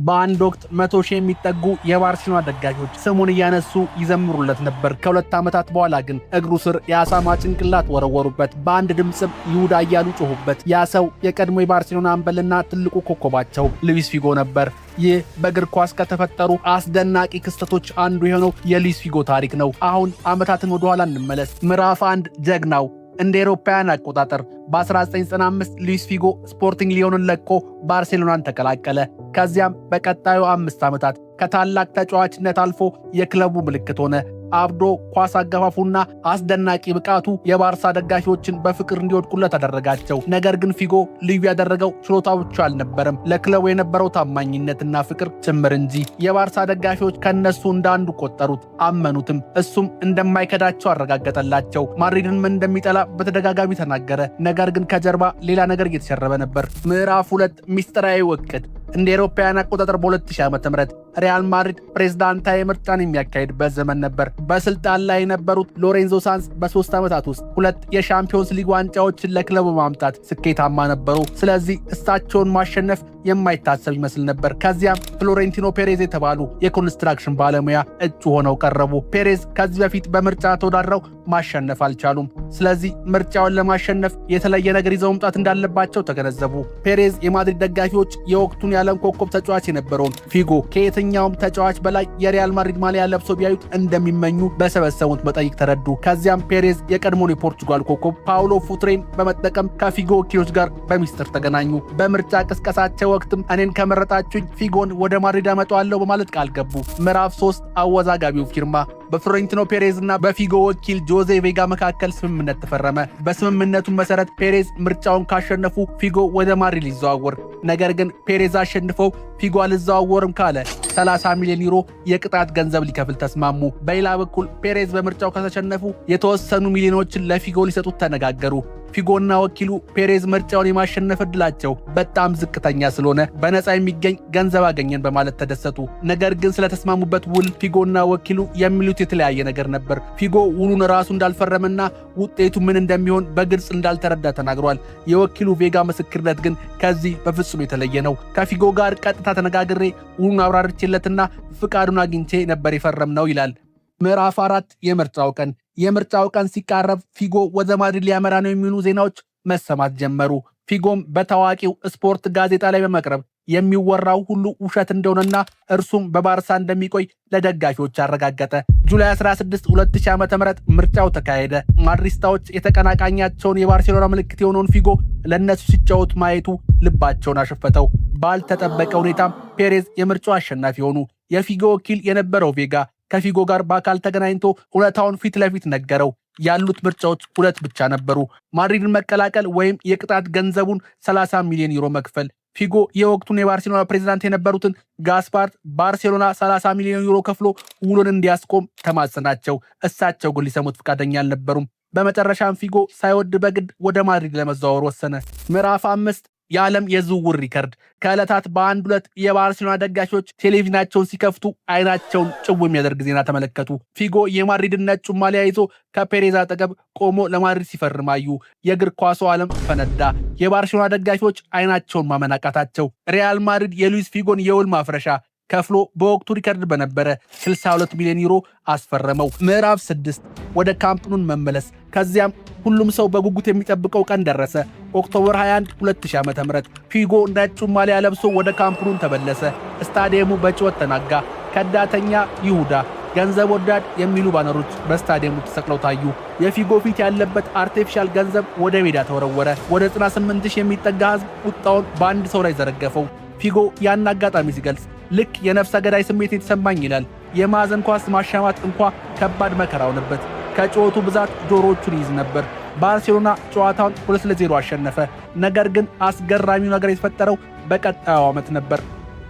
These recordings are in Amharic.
በአንድ ወቅት 100 ሺህ የሚጠጉ የባርሴሎና ደጋፊዎች ስሙን እያነሱ ይዘምሩለት ነበር። ከ2 ዓመታት በኋላ ግን እግሩ ስር የአሳማ ጭንቅላት ወረወሩበት። በአንድ ድምፅም ይሁዳ እያሉ ጮሁበት። ያ ሰው የቀድሞ የባርሴሎና አምበልና ትልቁ ኮከባቸው ሉዊስ ፊጎ ነበር። ይህ በእግር ኳስ ከተፈጠሩ አስደናቂ ክስተቶች አንዱ የሆነው የሉዊስ ፊጎ ታሪክ ነው። አሁን ዓመታትን ወደ ኋላ እንመለስ። ምዕራፍ 1 ጀግናው እንደ አውሮፓውያን አቆጣጠር በ1995 ሉዊስ ፊጎ ስፖርቲንግ ሊዮንን ለቆ ባርሴሎናን ተቀላቀለ። ከዚያም በቀጣዩ 5 ዓመታት ከታላቅ ተጫዋችነት አልፎ የክለቡ ምልክት ሆነ። አብዶ ኳስ አገፋፉና አስደናቂ ብቃቱ የባርሳ ደጋፊዎችን በፍቅር እንዲወድቁለት አደረጋቸው። ነገር ግን ፊጎ ልዩ ያደረገው ችሎታው ብቻ አልነበረም፣ ለክለቡ የነበረው ታማኝነትና ፍቅር ጭምር እንጂ። የባርሳ ደጋፊዎች ከነሱ እንዳንዱ ቆጠሩት፣ አመኑትም። እሱም እንደማይከዳቸው አረጋገጠላቸው። ማድሪድንም እንደሚጠላ በተደጋጋሚ ተናገረ። ነገር ግን ከጀርባ ሌላ ነገር እየተሸረበ ነበር። ምዕራፍ 2 ሚስጥራዊ እቅድ እንደ አውሮፓውያን አቆጣጠር በ2000 ዓ.ም ሪያል ማድሪድ ፕሬዝዳንታዊ ምርጫን የሚያካሂድበት ዘመን ነበር። በስልጣን ላይ የነበሩት ሎሬንዞ ሳንስ በ3 ዓመታት ውስጥ 2 የሻምፒዮንስ ሊግ ዋንጫዎችን ለክለቡ ማምጣት ስኬታማ ነበሩ። ስለዚህ እሳቸውን ማሸነፍ የማይታሰብ ይመስል ነበር። ከዚያም ፍሎሬንቲኖ ፔሬዝ የተባሉ የኮንስትራክሽን ባለሙያ እጩ ሆነው ቀረቡ። ፔሬዝ ከዚህ በፊት በምርጫ ተወዳድረው ማሸነፍ አልቻሉም። ስለዚህ ምርጫውን ለማሸነፍ የተለየ ነገር ይዘው መምጣት እንዳለባቸው ተገነዘቡ። ፔሬዝ የማድሪድ ደጋፊዎች የወቅቱን የዓለም ኮከብ ተጫዋች የነበረውን ፊጎ ከየትኛውም ተጫዋች በላይ የሪያል ማድሪድ ማሊያ ለብሶ ቢያዩት እንደሚመኙ በሰበሰቡት መጠይቅ ተረዱ። ከዚያም ፔሬዝ የቀድሞውን የፖርቹጋል ኮከብ ፓውሎ ፉትሬን በመጠቀም ከፊጎ ወኪሎች ጋር በሚስጥር ተገናኙ። በምርጫ ቅስቀሳቸው ወቅትም እኔን ከመረጣችሁኝ ፊጎን ወደ ማድሪድ አመጣዋለሁ በማለት ቃል ገቡ። ምዕራፍ 3 አወዛጋቢው ፊርማ በፍሎሬንቲኖ ፔሬዝ እና በፊጎ ወኪል ጆዜ ቬጋ መካከል ስምምነት ተፈረመ። በስምምነቱ መሰረት ፔሬዝ ምርጫውን ካሸነፉ ፊጎ ወደ ማድሪድ ሊዘዋወር፣ ነገር ግን ፔሬዝ አሸንፈው ፊጎ አልዘዋወርም ካለ 30 ሚሊዮን ዩሮ የቅጣት ገንዘብ ሊከፍል ተስማሙ። በሌላ በኩል ፔሬዝ በምርጫው ከተሸነፉ የተወሰኑ ሚሊዮኖችን ለፊጎ ሊሰጡት ተነጋገሩ። ፊጎና ወኪሉ ፔሬዝ ምርጫውን የማሸነፍ ዕድላቸው በጣም ዝቅተኛ ስለሆነ በነፃ የሚገኝ ገንዘብ አገኘን በማለት ተደሰቱ። ነገር ግን ስለተስማሙበት ውል ፊጎና ወኪሉ የሚሉት የተለያየ ነገር ነበር። ፊጎ ውሉን ራሱ እንዳልፈረመና ውጤቱ ምን እንደሚሆን በግልጽ እንዳልተረዳ ተናግሯል። የወኪሉ ቬጋ ምስክርነት ግን ከዚህ በፍጹም የተለየ ነው። ከፊጎ ጋር ቀጥታ ተነጋግሬ ውሉን አብራርቼለትና ፍቃዱን አግኝቼ ነበር የፈረምነው ይላል። ምዕራፍ 4 የምርጫው ቀን። የምርጫው ቀን ሲቃረብ ፊጎ ወደ ማድሪድ ሊያመራ ነው የሚሉ ዜናዎች መሰማት ጀመሩ። ፊጎም በታዋቂው ስፖርት ጋዜጣ ላይ በመቅረብ የሚወራው ሁሉ ውሸት እንደሆነና እርሱም በባርሳ እንደሚቆይ ለደጋፊዎች አረጋገጠ። ጁላይ 16 2000 ዓ.ም ምርጫው ተካሄደ። ማድሪስታዎች የተቀናቃኛቸውን የባርሴሎና ምልክት የሆነውን ፊጎ ለነሱ ሲጫወት ማየቱ ልባቸውን አሸፈተው። ባልተጠበቀ ሁኔታም ፔሬዝ የምርጫው አሸናፊ ሆኑ። የፊጎ ወኪል የነበረው ቬጋ ከፊጎ ጋር በአካል ተገናኝቶ እውነታውን ፊት ለፊት ነገረው። ያሉት ምርጫዎች 2 ብቻ ነበሩ፣ ማድሪድን መቀላቀል ወይም የቅጣት ገንዘቡን 30 ሚሊዮን ዩሮ መክፈል። ፊጎ የወቅቱን የባርሴሎና ፕሬዝዳንት የነበሩትን ጋስፓርት ባርሴሎና 30 ሚሊዮን ዩሮ ከፍሎ ውሉን እንዲያስቆም ተማጸናቸው። እሳቸው ግን ሊሰሙት ፈቃደኛ አልነበሩም። በመጨረሻም ፊጎ ሳይወድ በግድ ወደ ማድሪድ ለመዘዋወር ወሰነ። ምዕራፍ 5 የዓለም የዝውውር ሪከርድ። ከዕለታት በአንድ ሁለት የባርሴሎና ደጋፊዎች ቴሌቪዥናቸውን ሲከፍቱ አይናቸውን ጭው የሚያደርግ ዜና ተመለከቱ። ፊጎ የማድሪድን ነጭ ማሊያ ይዞ ከፔሬዝ አጠገብ ቆሞ ለማድሪድ ሲፈርም አዩ። የእግር ኳሱ ዓለም ፈነዳ። የባርሴሎና ደጋፊዎች አይናቸውን ማመን አቃታቸው። ሪያል ማድሪድ የሉዊስ ፊጎን የውል ማፍረሻ ከፍሎ በወቅቱ ሪከርድ በነበረ 62 ሚሊዮን ዩሮ አስፈረመው። ምዕራፍ 6 ወደ ካምፕ ኑን መመለስ። ከዚያም ሁሉም ሰው በጉጉት የሚጠብቀው ቀን ደረሰ። ኦክቶበር 21 2000 ዓ.ም ፊጎ ነጩ ማሊያ ለብሶ ወደ ካምፕ ኑን ተመለሰ። ስታዲየሙ በጩኸት ተናጋ። ከዳተኛ ይሁዳ፣ ገንዘብ ወዳድ የሚሉ ባነሮች በስታዲየሙ ተሰቅለው ታዩ። የፊጎ ፊት ያለበት አርቲፊሻል ገንዘብ ወደ ሜዳ ተወረወረ። ወደ 98000 የሚጠጋ ሕዝብ ቁጣውን በአንድ ሰው ላይ ዘረገፈው። ፊጎ ያን አጋጣሚ ሲገልጽ ልክ የነፍሰ ገዳይ ስሜት የተሰማኝ ይላል። የማዕዘን ኳስ ማሻማት እንኳ ከባድ መከራ ሆነበት። ከጩኸቱ ብዛት ጆሮዎቹን ይይዝ ነበር። ባርሴሎና ጨዋታውን 2-0 አሸነፈ። ነገር ግን አስገራሚው ነገር የተፈጠረው በቀጣዩ ዓመት ነበር።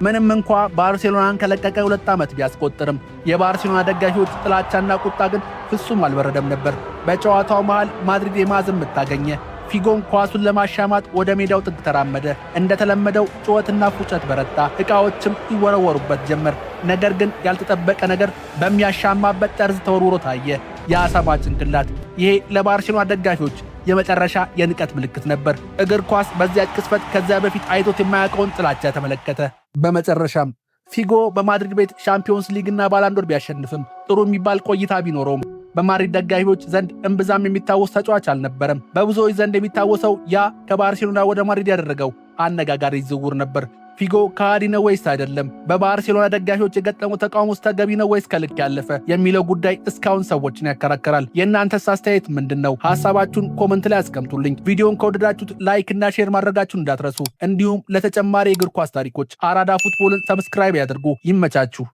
ምንም እንኳ ባርሴሎናን ከለቀቀ 2 ዓመት ቢያስቆጥርም የባርሴሎና ደጋፊዎች ጥላቻና ቁጣ ግን ፍጹም አልበረደም ነበር። በጨዋታው መሃል ማድሪድ የማዕዘን ምት አገኘ። ፊጎን ኳሱን ለማሻማት ወደ ሜዳው ጥግ ተራመደ። እንደተለመደው ጩኸትና ፉጨት በረታ። ዕቃዎችም ይወረወሩበት ጀመር። ነገር ግን ያልተጠበቀ ነገር በሚያሻማበት ጠርዝ ተወርውሮ ታየ። የአሳማ ጭንቅላት። ይሄ ለባርሴሎና ደጋፊዎች የመጨረሻ የንቀት ምልክት ነበር። እግር ኳስ በዚያች ቅጽበት ከዚያ በፊት አይቶት የማያውቀውን ጥላቻ ተመለከተ። በመጨረሻም ፊጎ በማድሪድ ቤት ሻምፒዮንስ ሊግና ባላንዶር ቢያሸንፍም ጥሩ የሚባል ቆይታ ቢኖረውም በማድሪድ ደጋፊዎች ዘንድ እምብዛም የሚታወስ ተጫዋች አልነበረም። በብዙዎች ዘንድ የሚታወሰው ያ ከባርሴሎና ወደ ማድሪድ ያደረገው አነጋጋሪ ዝውውር ነበር። ፊጎ ከሃዲ ነው ወይስ አይደለም? በባርሴሎና ደጋፊዎች የገጠመው ተቃውሞስ ተገቢ ነው ወይስ ከልክ ያለፈ የሚለው ጉዳይ እስካሁን ሰዎችን ያከራከራል። የእናንተስ አስተያየት ምንድነው? ሐሳባችሁን ኮመንት ላይ አስቀምጡልኝ። ቪዲዮን ከወደዳችሁት ላይክ እና ሼር ማድረጋችሁን እንዳትረሱ። እንዲሁም ለተጨማሪ የእግር ኳስ ታሪኮች አራዳ ፉትቦልን ሰብስክራይብ ያድርጉ። ይመቻችሁ።